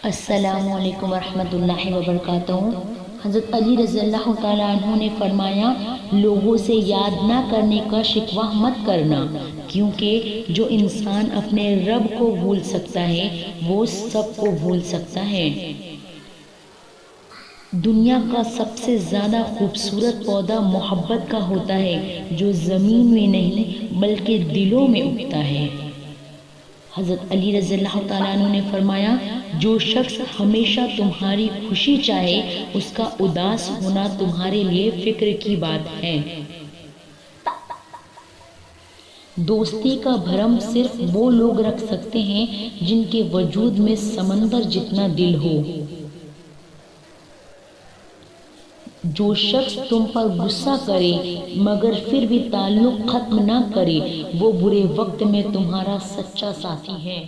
السلام علیکم ورحمۃ اللہ وبرکاتہ۔ حضرت علی رضی اللہ تعالیٰ عنہ نے فرمایا، لوگوں سے یاد نہ کرنے کا شکوہ مت کرنا، کیونکہ جو انسان اپنے رب کو بھول سکتا ہے وہ سب کو بھول سکتا ہے۔ دنیا کا سب سے زیادہ خوبصورت پودا محبت کا ہوتا ہے، جو زمین میں نہیں بلکہ دلوں میں اگتا ہے۔ حضرت علی رضی اللہ تعالیٰ عنہ نے فرمایا، جو شخص ہمیشہ تمہاری خوشی چاہے اس کا اداس ہونا تمہارے لیے فکر کی بات ہے۔ دوستی کا بھرم صرف وہ لوگ رکھ سکتے ہیں جن کے وجود میں سمندر جتنا دل ہو۔ جو شخص تم پر غصہ کرے مگر پھر بھی تعلق ختم نہ کرے، وہ برے وقت میں تمہارا سچا ساتھی ہے۔